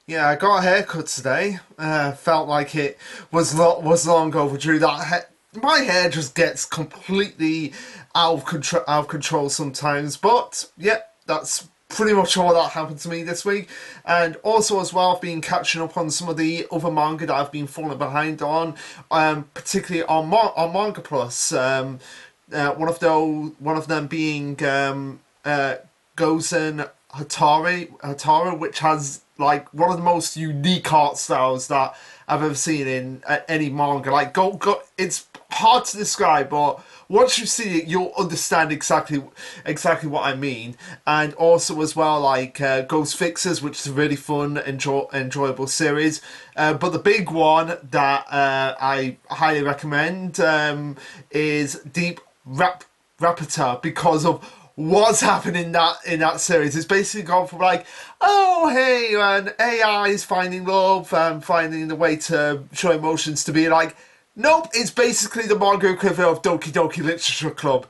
Yeah, I got a haircut today. Felt like it was long overdue. My hair just gets completely out of control sometimes. But yeah, that's pretty much all that happened to me this week. And also as well, I've been catching up on some of the other manga that I've been falling behind on, particularly on Manga Plus. One of them being Gozen Hatari, which has like one of the most unique art styles that I've ever seen in any manga. It's hard to describe, but once you see it, you'll understand exactly what I mean. And also as well, Ghost Fixers, which is a really fun, enjoyable series. But the big one that I highly recommend is Deep Raptor because of what's happening in that series. It's basically gone from like, oh hey, an AI is finding love and finding the way to show emotions to be like, nope, it's basically the manga equivalent of Doki Doki Literature Club.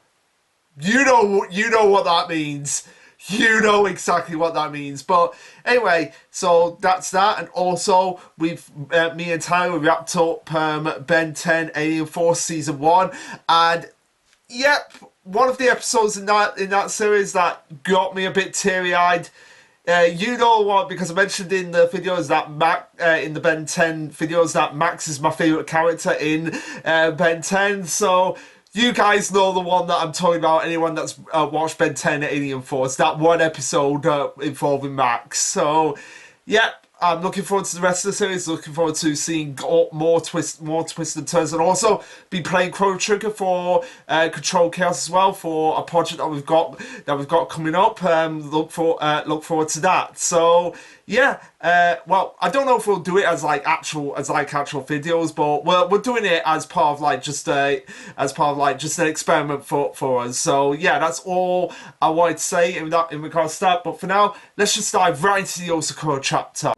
You know what that means. You know exactly what that means. But anyway, so that's that. And also, me and Tyler wrapped up Ben 10 Alien Force Season 1. And yep, one of the episodes in that series that got me a bit teary eyed. You know what? Because I mentioned in the videos that in the Ben 10 videos that Max is my favorite character in Ben 10. So you guys know the one that I'm talking about. Anyone that's watched Ben 10 Alien Force, that one episode involving Max. So yeah, I'm looking forward to the rest of the series. Looking forward to seeing more twists and turns, and also be playing Chrono Trigger for Control Chaos as well for a project that we've got coming up. Look forward to that. So yeah, well, I don't know if we'll do it as actual videos, but we're doing it as part of just an experiment for us. So yeah, that's all I wanted to say in regards to that. But for now, let's just dive right into the Yozakura chapter.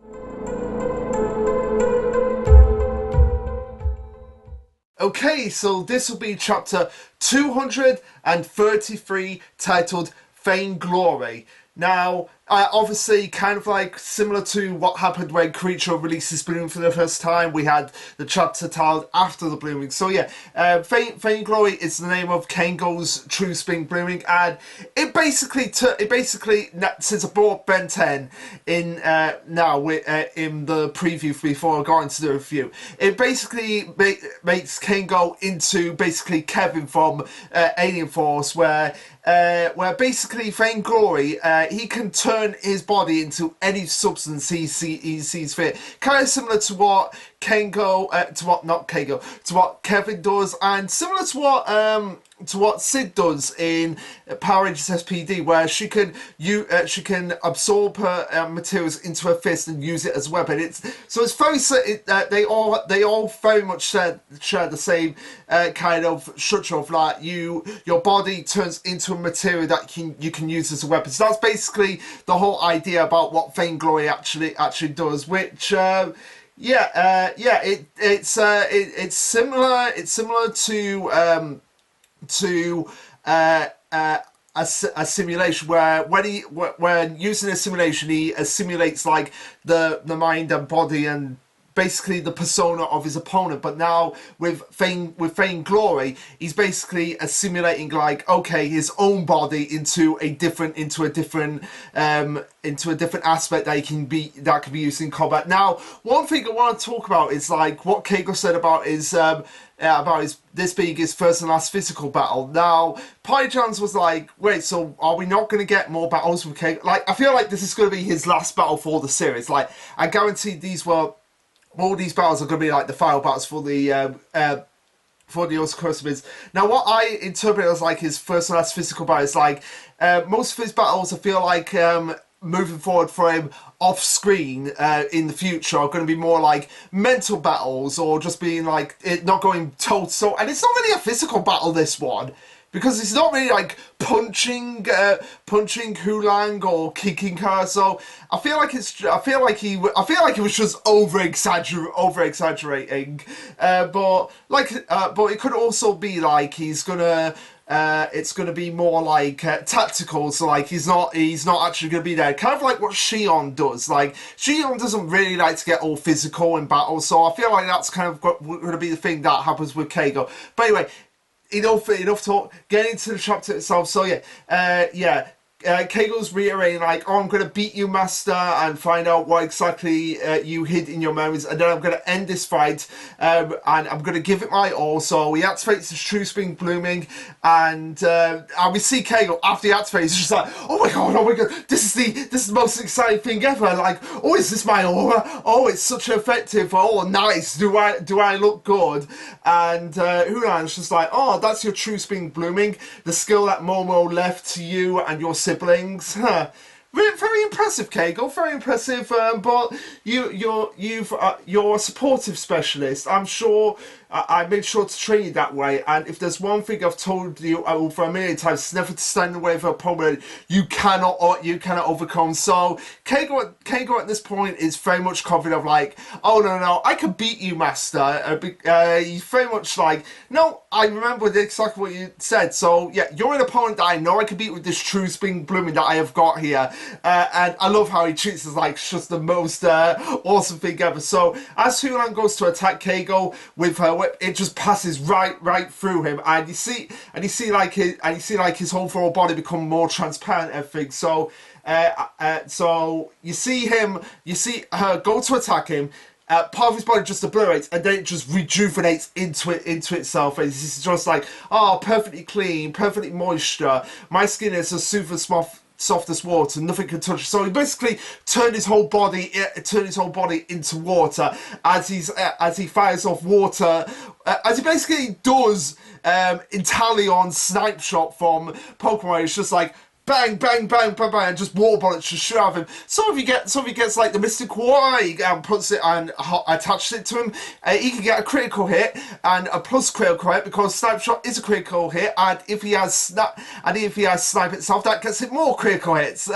Okay, so this will be chapter 233, titled Vainglory. Now, obviously, kind of like similar to what happened when Creature released his bloom for the first time, we had the chapter titled After the Blooming. So yeah, Vainglory is the name of Kengo's True Spring Blooming, and it basically, since I brought Ben 10 in in the preview before I got into the review, it basically makes Kengo into basically Kevin from Alien Force, where basically Vainglory, he can turn his body into any substance he sees fit. Kind of similar to what to what Kevin does, and similar to what Sid does in Power Rangers SPD, where she can absorb her materials into her fist and use it as a weapon. It's very they all very much share the same kind of structure of like your body turns into a material that you can use as a weapon. So that's basically the whole idea about what Vainglory actually does, which. It's similar. It's similar to a simulation where when using a simulation, he simulates like the mind and body and basically the persona of his opponent. But now with Vainglory, he's basically assimilating his own body into a different aspect that can be used in combat. Now, one thing I want to talk about is like what Keiko said about this being his first and last physical battle. Now, Pyjans was like, wait, so are we not going to get more battles with Keiko? Like, I feel like this is going to be his last battle for the series. Like, I guarantee all these battles are going to be like the final battles for the Yozakura. Now, what I interpret as like his first and last physical battle is like most of his battles, I feel like moving forward for him off screen in the future are going to be more like mental battles, or just being like it not going toe to toe. And it's not really a physical battle, this one. Because it's not really like punching Hulang or kicking her, so I feel like he was just over exaggerating, but it could also be like he's gonna it's going to be more like tactical, so like he's not actually going to be there, kind of like what Shion does. Like Shion doesn't really like to get all physical in battle, so I feel like that's kind of going to be the thing that happens with Keigo. But anyway, enough talk. Getting into the chapter itself. So yeah. Keigo's reiterating like, oh, I'm going to beat you, master, and find out what exactly you hid in your memories, and then I'm going to end this fight, and I'm going to give it my all. So he activates his true spring blooming, and we see Keigo after he activates, he's just like, oh my god, this is the most exciting thing ever. Like, oh, is this my aura? Oh, it's such effective. Oh, nice. Do I look good? And Hulan's just like, oh, that's your true spring blooming, the skill that Momo left to you and your siblings. Very impressive, Keigo. Very impressive. But you're a supportive specialist. I'm sure I made sure to train you that way. And if there's one thing I've told you over a million times, it's never to stand in the way of a problem you cannot overcome. So Keigo at this point is very much confident of like, oh no, I can beat you, master. He's very much like, no, I remember exactly what you said. So yeah, you're an opponent that I know I can beat with this true spring blooming that I have got here. And I love how he treats us like just the most awesome thing ever. So as Hulan goes to attack Keigo with her whip, it just passes right through him, and you see like his whole full body become more transparent and everything. So so you see her go to attack him. Part of his body just obliterates, and then it just rejuvenates into itself. And it's just like, oh, perfectly clean, perfectly moisture. My skin is as super soft as water, nothing can touch it. So he basically turned his whole body into water as he fires off water, as he basically does Inteleon's snipe shot from Pokemon. It's just like bang, bang, bang, bang, bang, and just water bullets just shoot out of him. So if he gets like the Mystic Water, he puts it and attaches it to him, he can get a critical hit and a plus critical hit, because Snipe Shot is a critical hit, and if he has Snipe itself, that gets him more critical hits.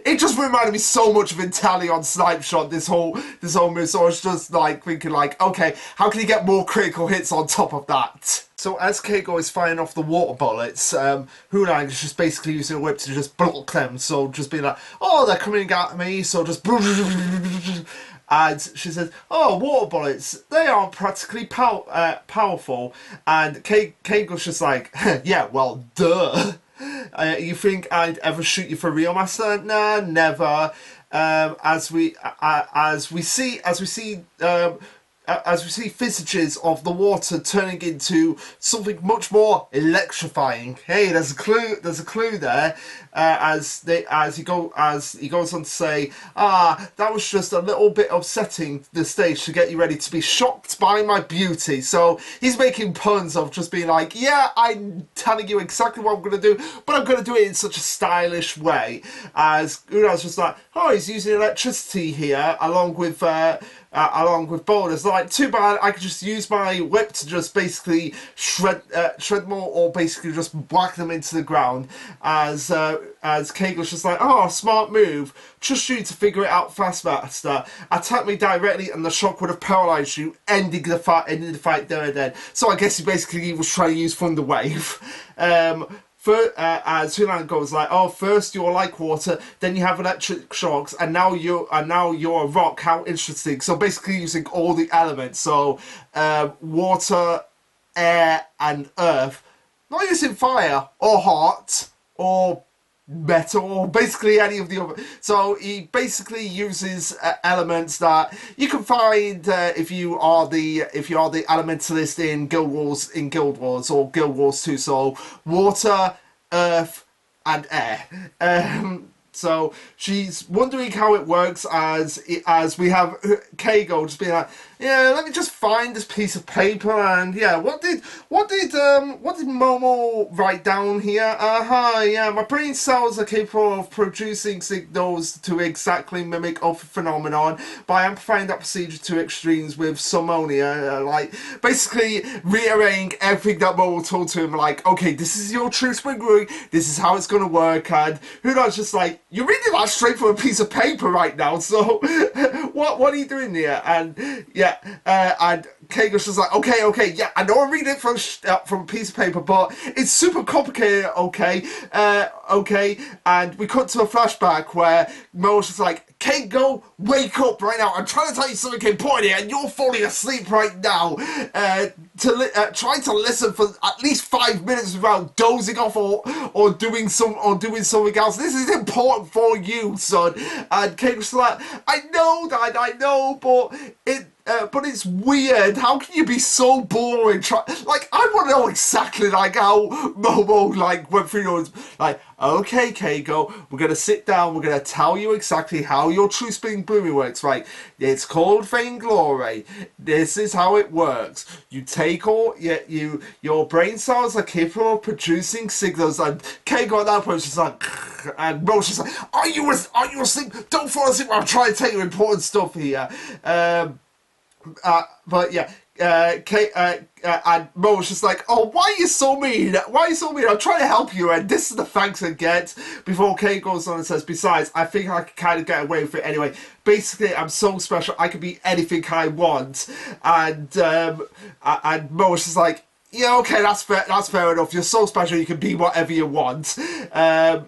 It just reminded me so much of Inteleon Snipe Shot, this whole move. So I was just like thinking like, okay, how can he get more critical hits on top of that? So as Keigo is firing off the water bullets, Hulang is just basically using a whip to just block them. So just being like, oh, they're coming at me, so just... And she says, oh, water bullets, they aren't practically powerful. And Keigo's just like, yeah, well, duh. You think I'd ever shoot you for real, master? Nah, never. As we see visages of the water turning into something much more electrifying. Hey, there's a clue there. As he goes on to say, that was just a little bit of setting the stage to get you ready to be shocked by my beauty. So he's making puns of just being like, yeah, I'm telling you exactly what I'm going to do, but I'm going to do it in such a stylish way. As Una's just like, oh, he's using electricity here along with boulders. Like, too bad, I could just use my whip to just basically shred more, or basically just whack them into the ground. As Keigo's just like, oh, smart move. Trust you to figure it out fast, master. Attack me directly and the shock would have paralyzed you, ending the fight there and then. So I guess he was trying to use Thunder Wave. As Hulan goes like, oh, first you're like water, then you have electric shocks, and now you're a rock. How interesting. So basically using all the elements, so water, air, and earth. Not using fire or hot or metal or basically any of the other. So he basically uses elements that you can find if you are the elementalist in Guild Wars or Guild Wars 2. So water, earth, and air. So she's wondering how it works as we have Keigo just being like, yeah, let me just find this piece of paper, and yeah, what did Momo write down here? Yeah, my brain cells are capable of producing signals to exactly mimic a phenomenon by amplifying that procedure to extremes with summonia, like basically reiterating everything that Momo told to him, like, okay, this is your true spring ring, this is how it's gonna work. And who knows, just like, you're reading that straight from a piece of paper right now, so what what are you doing here? And yeah, and Kengo's just like, okay, yeah, I know I'm reading it from a piece of paper, but it's super complicated, okay. And we cut to a flashback where Mo's just like, Kengo, wake up right now. I'm trying to tell you something important here, and you're falling asleep right now. Trying to listen for at least 5 minutes without dozing off or doing something else. This is important for you, son. And Kengo's like, I know, Dad, I know, but it's weird. How can you be so boring? I want to know exactly how Momo went through those. Okay, Keigo, we're gonna sit down. We're gonna tell you exactly how your true spring blooming works. Right? It's called Vainglory. This is how it works. You take your brain cells are capable of producing signals, and Keigo at that point is just like, and Mo's just like, are you asleep? Don't fall asleep. I'm trying to tell you important stuff here. But yeah, and Mo was just like, oh, why are you so mean? Why are you so mean? I'm trying to help you, and this is the thanks I get. Before Kay goes on and says, besides, I think I can kind of get away with it anyway. Basically, I'm so special, I can be anything I want. And Mo was just like, yeah, okay, that's fair enough. You're so special, you can be whatever you want.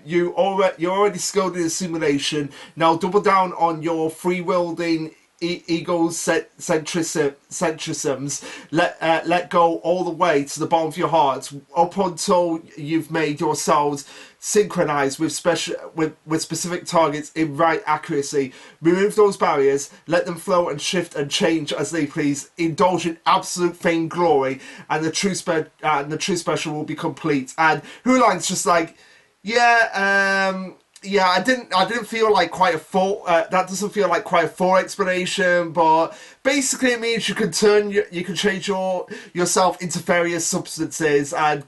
You're already skilled in the simulation. Now double down on your free-wielding egocentrisms. Let go all the way to the bottom of your heart, up until you've made yourselves synchronized with specific targets in right accuracy. Remove those barriers, let them flow and shift and change as they please. Indulge in absolute vainglory, and the true special will be complete. And Hulan's just like, yeah, I didn't feel like quite a full. That doesn't feel like quite a full explanation, but basically it means you can change yourself into various substances, and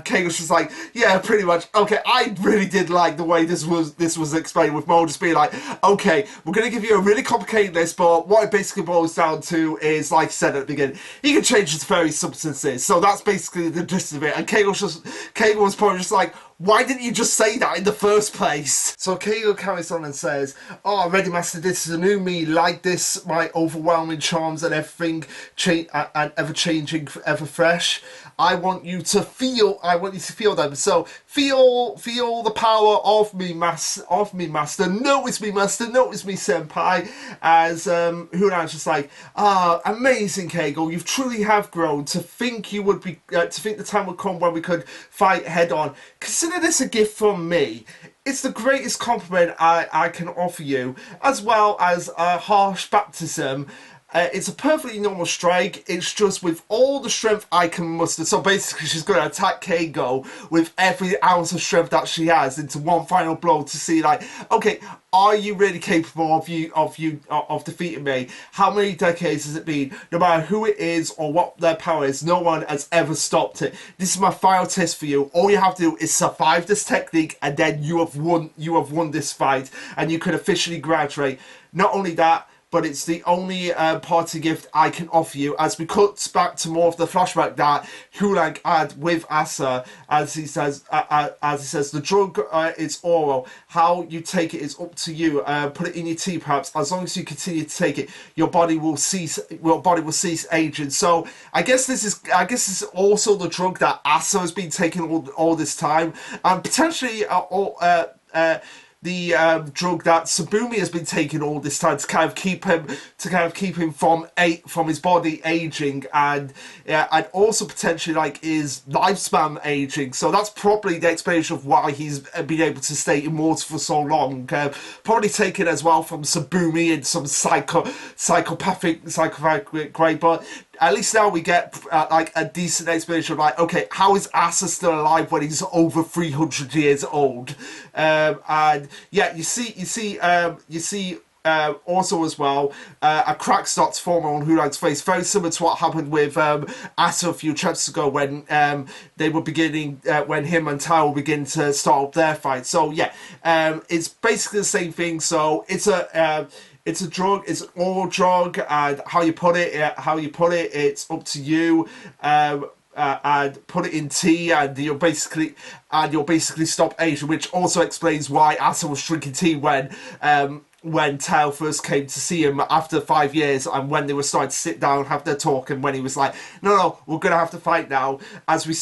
Kay was just like, yeah, pretty much. Okay, I really did like the way this was explained, with Mo just being like, okay, we're gonna give you a really complicated list, but what it basically boils down to is, like I said at the beginning, you can change into various substances. So that's basically the gist of it. And Kay was probably just like, why didn't you just say that in the first place? So Keigo carries on and says, oh, Ready Master, this is a new me, like this, my overwhelming charms and everything, and ever-changing, ever fresh. I want you to feel them. So feel the power of me, master. Notice me, master. Notice me, senpai. As Hunan's just like, amazing, Keigo. You truly have grown. To think the time would come when we could fight head on. Consider this a gift from me. It's the greatest compliment I can offer you, as well as a harsh baptism. It's a perfectly normal strike. It's just with all the strength I can muster. So basically, she's going to attack Keigo with every ounce of strength that she has into one final blow to see, like, okay, are you really capable of defeating me? How many decades has it been? No matter who it is or what their power is, no one has ever stopped it. This is my final test for you. All you have to do is survive this technique, and then you have won this fight, and you can officially graduate. Not only that, but it's the only party gift I can offer you. As we cut back to more of the flashback that Hulang had with Asa, as he says, the drug is oral. How you take it is up to you. Put it in your tea, perhaps. As long as you continue to take it, your body will cease aging. So I guess this is also the drug that Asa has been taking all this time, and potentially the drug that Sabumi has been taking all this time to kind of keep him from his body aging, and also potentially like his lifespan aging. So that's probably the explanation of why he's been able to stay immortal for so long. Probably taken as well from Sabumi in some psychopathic way, but at least now we get like a decent explanation of, like, okay, how is Asa still alive when he's over 300 years old? And yeah, you see also as well, a crack starts forming on Hulang's face, very similar to what happened with Asa a few chapters ago when they were beginning, when him and Tao were beginning to start up their fight. So yeah, it's basically the same thing. So it's a drug, it's an oral drug, and how you put it, it's up to you. And put it in tea, and you'll basically stop aging, which also explains why Asa was drinking tea when when Tao first came to see him after 5 years, and when they were starting to sit down, have their talk, and when he was like, "No, we're gonna have to fight now." Another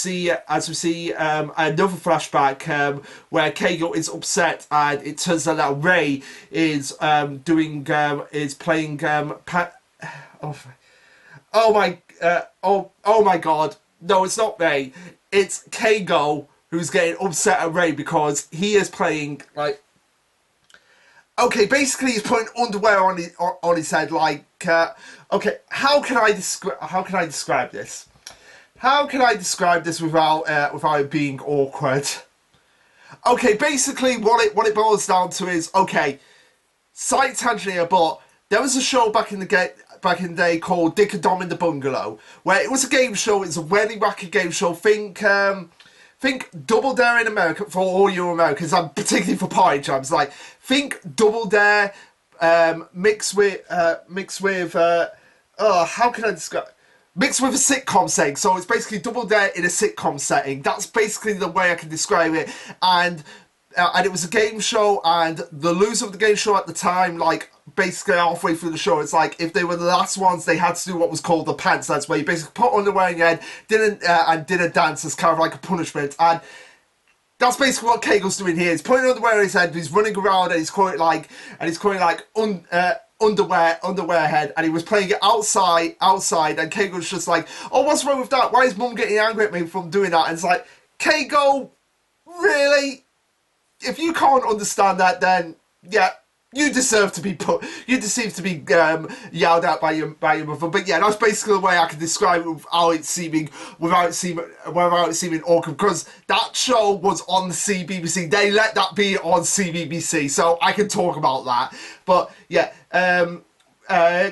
flashback where Keigo is upset, and it turns out that Rei is playing oh, oh my God! No, it's not Rei. It's Keigo who's getting upset at Rei because he is playing like. Okay, basically he's putting underwear on his head. Like, okay, how can I describe this? How can I describe this without it being awkward? Okay, basically what it boils down to is, okay, slight tangent here, but there was a show back in the day called Dick and Dom in the Bungalow, where it was a game show. It's a really wacky game show. Think Double Dare in America for all you Americans, and particularly for party jams. Like, think Double Dare mixed with how can I describe? Mixed with a sitcom setting. So it's basically Double Dare in a sitcom setting. That's basically the way I can describe it. And it was a game show, and the loser of the game show at the time, like, basically halfway through the show, it's like, if they were the last ones, they had to do what was called the pants dance, where you basically put underwear in your head, did a dance as kind of like a punishment. And that's basically what Keigo's doing here. He's putting underwear in his head, he's running around, and he's calling underwear head, and he was playing it outside, and Keigo's just like, "Oh, what's wrong with that? Why is Mum getting angry at me from doing that?" And it's like, Keigo, really? If you can't understand that, then yeah, you deserve to be yelled at by your mother. But yeah, that's basically the way I can describe it without it seeming awkward, because that show was on the CBBC. They let that be on CBBC, so I can talk about that. But yeah,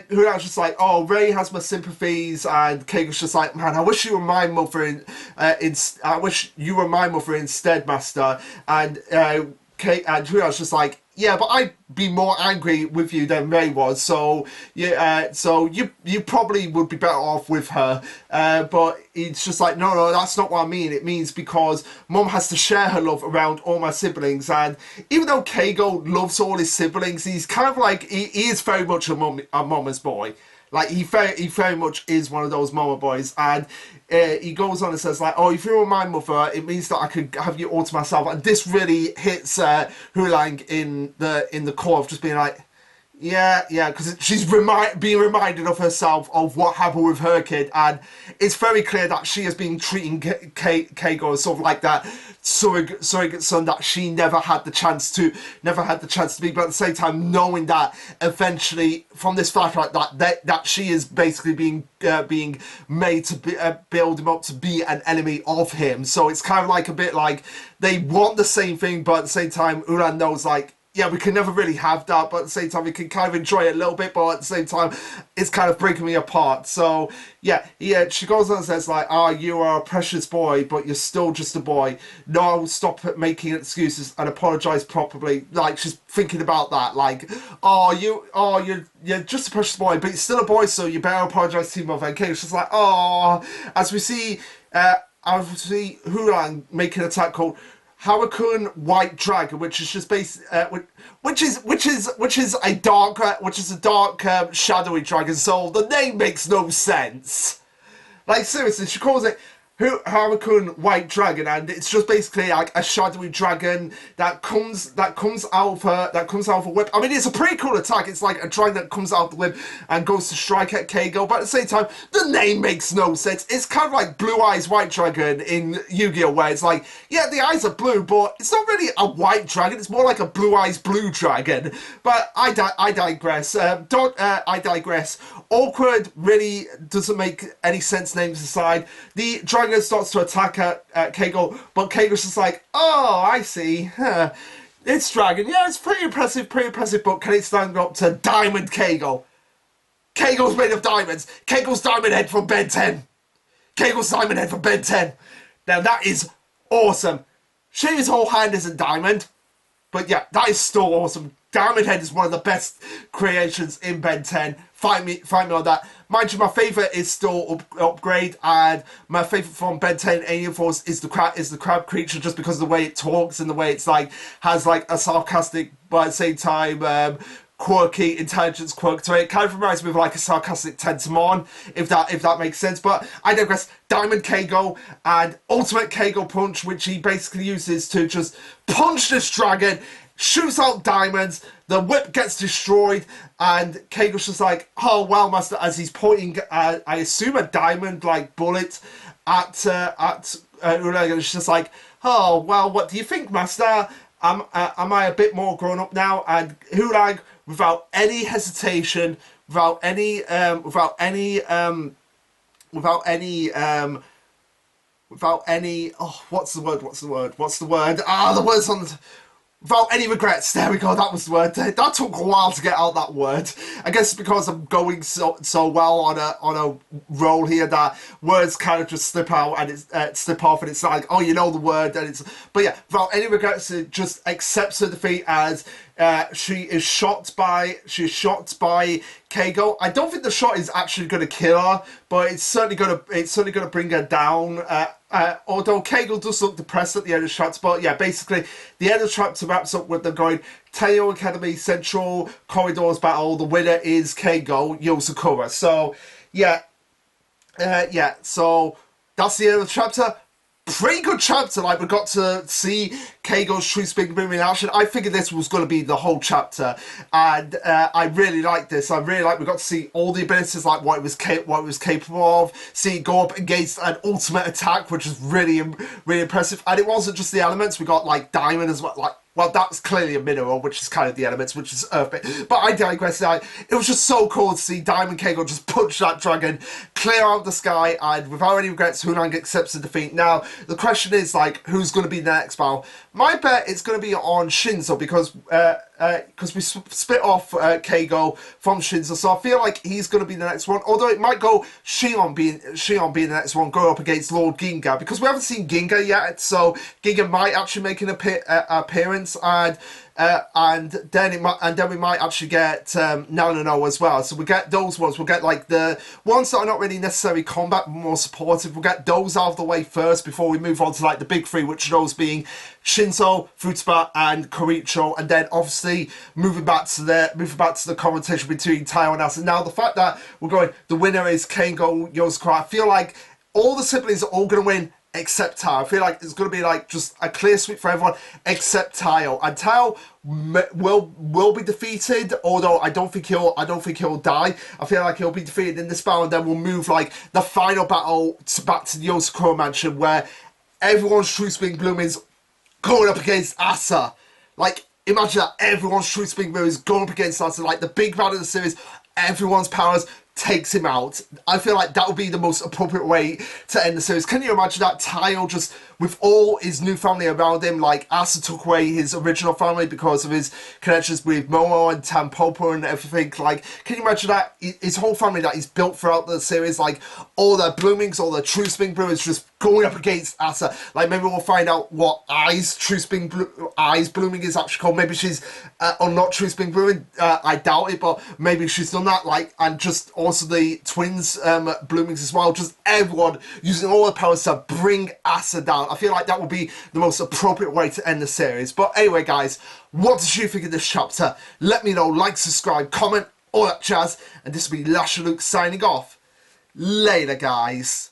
who else just like, "Oh, Rei has my sympathies," and Keigo's just like, "Man, I wish you were my mother I wish you were my mother instead, Master." And and who else just like, "Yeah, but I'd be more angry with you than Rei was, so yeah, so you probably would be better off with her." But it's just like, no, that's not what I mean. It means because Mum has to share her love around all my siblings, and even though Keigo loves all his siblings, he's kind of like, he is very much a mama's boy. Like, he very much is one of those mama boys, and he goes on and says like, "Oh, if you were my mother, it means that I could have you all to myself." And this really hits Hulang in the core of just being like, yeah, because she's being reminded of herself of what happened with her kid, and it's very clear that she has been treating Keigo as sort of like that surrogate son that she never had the chance to be. But at the same time, knowing that eventually from this flashback that she is basically being made to build him up to be an enemy of him. So it's kind of like a bit like they want the same thing, but at the same time, Uran knows like, yeah, we can never really have that, but at the same time, we can kind of enjoy it a little bit, but at the same time, it's kind of breaking me apart. So, yeah, she goes on and says, like, "Ah, you are a precious boy, but you're still just a boy. No, stop making excuses and apologise properly." Like, she's thinking about that, like, you're just a precious boy, but you're still a boy, so you better apologise to your mother. And Kate's just like, "Oh," as we see Hurang make an attack called Harakun White Dragon, which is just which is a dark, shadowy dragon. So the name makes no sense. Like, seriously, she calls it Harakun White Dragon, and it's just basically like a shadowy dragon that comes out of her whip. I mean, it's a pretty cool attack. It's like a dragon that comes out of the whip and goes to strike at Keigo, but at the same time, the name makes no sense. It's kind of like Blue Eyes White Dragon in Yu-Gi-Oh!, where it's like, yeah, the eyes are blue, but it's not really a white dragon. It's more like a Blue Eyes Blue Dragon. But I digress. I digress. Awkward really doesn't make any sense, names aside. The dragon starts to attack at Keigo, but Keigo's just like, "Oh, I see. Huh. It's dragon. Yeah, it's pretty impressive, but can it stand up to Diamond Keigo? Keigo's made of diamonds. Keigo's diamond head from Ben 10. Keigo's diamond head from Ben 10. Now that is awesome. His whole hand isn't diamond, but yeah, that is still awesome. Diamond Head is one of the best creations in Ben 10. Find me on that. Mind you, my favourite is still Upgrade, and my favourite from Ben 10 Alien Force is the crab creature, just because of the way it talks and the way it's like has like a sarcastic but at the same time quirky intelligence quirk to it. It kind of reminds me of like a sarcastic Tentamon, if that makes sense. But I digress. Diamond Kengo and Ultimate Kengo Punch, which he basically uses to just punch this dragon, shoots out diamonds, the whip gets destroyed, and Kengo's just like, oh well, master, as he's pointing, I assume a diamond like bullet at Ulag, and it's just like, oh well, what do you think, master? Am I a bit more grown up now? And Hulag, without any hesitation, without any oh, what's the word? Ah, the word's on the, without any regrets. There we go, that was the word. That took a while to get out that word. I guess because I'm going so well on a roll here that words kind of just slip out and slip off, and it's like, oh, you know the word, and it's, but yeah, without any regrets, it just accepts her defeat as she is shot by Kengo. I don't think the shot is actually going to kill her, but it's certainly going to bring her down. Although Kengo does look depressed at the end of the chapter, but yeah, basically the end of the chapter wraps up with them going, Taiyo Academy Central Corridors battle. The winner is Kengo Yozakura. So yeah, so that's the end of the chapter. Pretty good chapter. Like, we got to see Kengo's true speaking boom in action. I figured this was going to be the whole chapter, and I really like this. I really like we got to see all the abilities, like what it was capable of. See it go up against an ultimate attack, which is really impressive. And it wasn't just the elements. We got like diamond as well. Like, well, that's clearly a mineral, which is kind of the elements, which is earth. But I digress. It was just so cool to see Diamond Kengo just punch that dragon, clear out the sky, and without any regrets, Hunang accepts the defeat. Now, the question is, like, who's going to be the next battle? My bet is going to be on Shinzo, because we split off Kengo from Shinzo, so I feel like he's going to be the next one. Although it might go Shion being the next one, go up against Lord Ginga, because we haven't seen Ginga yet, so Ginga might actually make an appearance, and then we might actually get Nanano as well. So we get those ones. We'll get like the ones that are not really necessarily combat, but more supportive. We'll get those out of the way first before we move on to like the big three, which are those being Shinzo, Futaba, and Koricho, and then obviously moving back to the confrontation between Taiyo and Asa. Now, the fact that we're going, the winner is Kengo Yozakura, I feel like all the siblings are all going to win except Taiyo. I feel like it's going to be like just a clear sweep for everyone except Taiyo, and Taiyo will be defeated. Although I don't think he'll die. I feel like he'll be defeated in this battle, and then we'll move like the final battle back to the Yozakura mansion, where everyone's true spring bloom is going up against Asa. Like, imagine that everyone's true spring bloom is going up against Asa. Like, the big battle of the series, everyone's powers takes him out. I feel like that would be the most appropriate way to end the series. Can you imagine that? Taiyo just, with all his new family around him, like Asa took away his original family because of his connections with Momo and Tampopo and everything. Like, can you imagine that? His whole family that he's built throughout the series, like all their bloomings, all their true spring bloomings, just going up against Asa. Like, maybe we'll find out what Ai's blooming is actually called. Maybe she's or not true spring blooming. I doubt it, but maybe she's done that. Like, and just also the twins bloomings as well. Just everyone using all the powers to bring Asa down. I feel like that would be the most appropriate way to end the series. But anyway, guys, what did you think of this chapter? Let me know. Like, subscribe, comment, all that jazz. And this will be Lasherluke signing off. Later, guys.